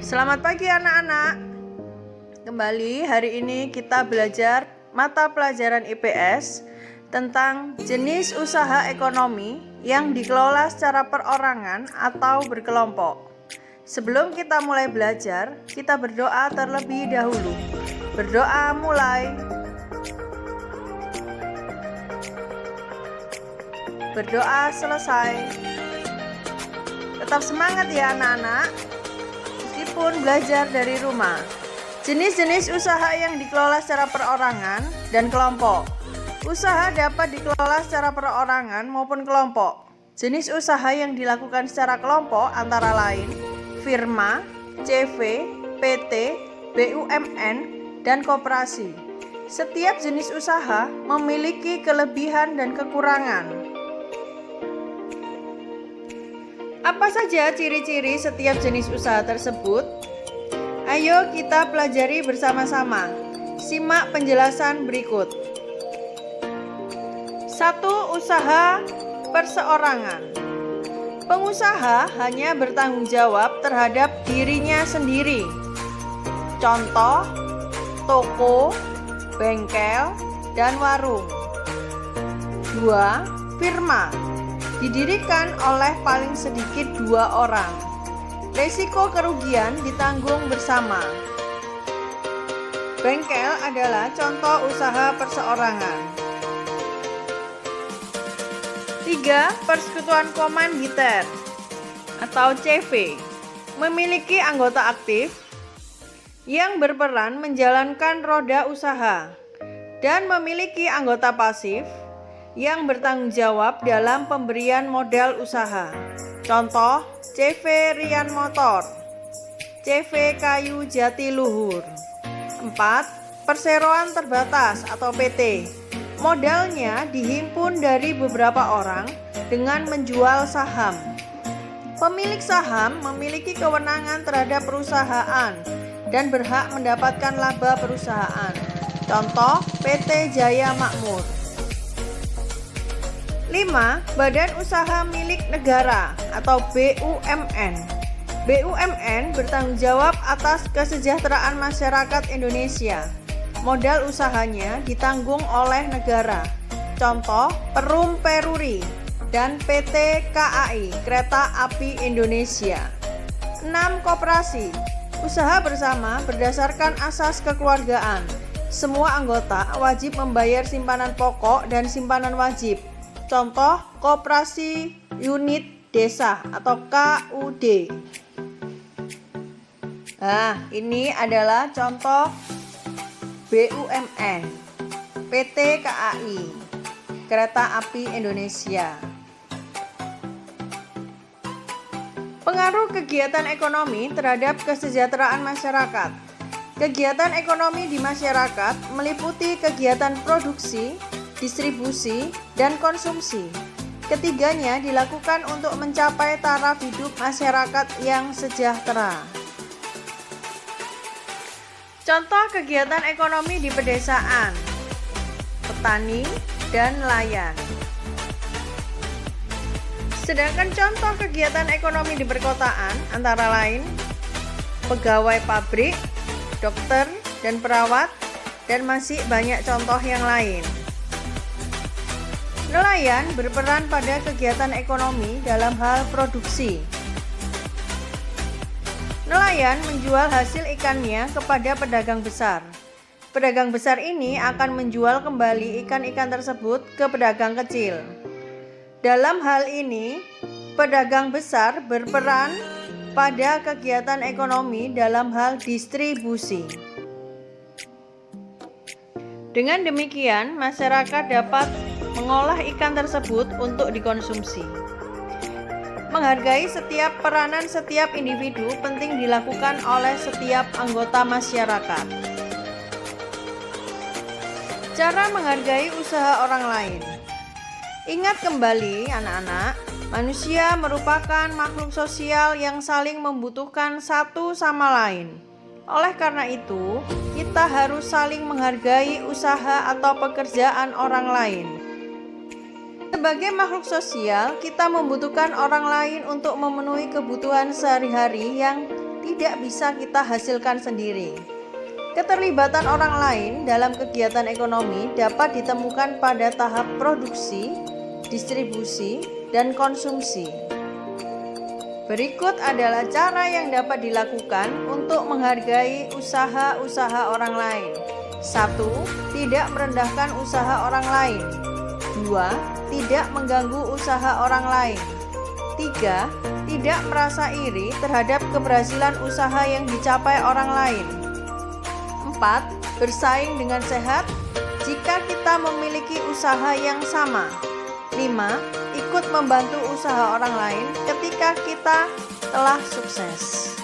Selamat pagi anak-anak. Kembali hari ini kita belajar mata pelajaran IPS tentang jenis usaha ekonomi yang dikelola secara perorangan atau berkelompok. Sebelum kita mulai belajar, kita berdoa terlebih dahulu. Berdoa mulai. Berdoa selesai. Tetap semangat ya anak-anak, meskipun belajar dari rumah. Jenis-jenis usaha yang dikelola secara perorangan dan kelompok. Usaha dapat dikelola secara perorangan maupun kelompok. Jenis usaha yang dilakukan secara kelompok antara lain firma, CV, PT, BUMN, dan koperasi. Setiap jenis usaha memiliki kelebihan dan kekurangan. Apa saja ciri-ciri setiap jenis usaha tersebut? Ayo kita pelajari bersama-sama. Simak penjelasan berikut. 1. Usaha perseorangan. Pengusaha hanya bertanggung jawab terhadap dirinya sendiri. Contoh, toko, bengkel, dan warung. 2. Firma. Didirikan oleh paling sedikit 2 orang. Risiko kerugian ditanggung bersama. Bengkel adalah contoh usaha perseorangan. 3. Persekutuan komanditer atau CV memiliki anggota aktif yang berperan menjalankan roda usaha dan memiliki anggota pasif yang bertanggung jawab dalam pemberian modal usaha. Contoh, CV Rian Motor, CV Kayu Jatiluhur. 4. Perseroan terbatas atau PT. Modalnya dihimpun dari beberapa orang dengan menjual saham. Pemilik saham memiliki kewenangan terhadap perusahaan dan berhak mendapatkan laba perusahaan. Contoh, PT Jaya Makmur. 5. Badan Usaha Milik Negara atau BUMN. BUMN bertanggung jawab atas kesejahteraan masyarakat Indonesia. Modal usahanya ditanggung oleh negara. Contoh, Perum Peruri dan PT KAI, Kereta Api Indonesia. 6. Koperasi. Usaha bersama berdasarkan asas kekeluargaan. Semua anggota wajib membayar simpanan pokok dan simpanan wajib. Contoh, Koperasi Unit Desa atau KUD. Nah, ini adalah contoh BUMN, PT KAI, Kereta Api Indonesia. Pengaruh kegiatan ekonomi terhadap kesejahteraan masyarakat. Kegiatan ekonomi di masyarakat meliputi kegiatan produksi, distribusi, dan konsumsi. Ketiganya dilakukan untuk mencapai taraf hidup masyarakat yang sejahtera. Contoh kegiatan ekonomi di pedesaan, petani, dan nelayan. Sedangkan contoh kegiatan ekonomi di perkotaan antara lain pegawai pabrik, dokter, dan perawat, dan masih banyak contoh yang lain. Nelayan berperan pada kegiatan ekonomi dalam hal produksi. Nelayan menjual hasil ikannya kepada pedagang besar. Pedagang besar ini akan menjual kembali ikan-ikan tersebut ke pedagang kecil. Dalam hal ini, pedagang besar berperan pada kegiatan ekonomi dalam hal distribusi. Dengan demikian, masyarakat dapat mengolah ikan tersebut untuk dikonsumsi. Menghargai setiap peranan setiap individu penting dilakukan oleh setiap anggota masyarakat. Cara menghargai usaha orang lain. Ingat kembali anak-anak, manusia merupakan makhluk sosial yang saling membutuhkan satu sama lain. Oleh karena itu, kita harus saling menghargai usaha atau pekerjaan orang lain. Sebagai makhluk sosial, kita membutuhkan orang lain untuk memenuhi kebutuhan sehari-hari yang tidak bisa kita hasilkan sendiri. Keterlibatan orang lain dalam kegiatan ekonomi dapat ditemukan pada tahap produksi, distribusi, dan konsumsi. Berikut adalah cara yang dapat dilakukan untuk menghargai usaha-usaha orang lain. 1. Tidak merendahkan usaha orang lain. 2. Tidak mengganggu usaha orang lain. 3. Tidak merasa iri terhadap keberhasilan usaha yang dicapai orang lain. 4. Bersaing dengan sehat jika kita memiliki usaha yang sama. 5. Ikut membantu usaha orang lain ketika kita telah sukses.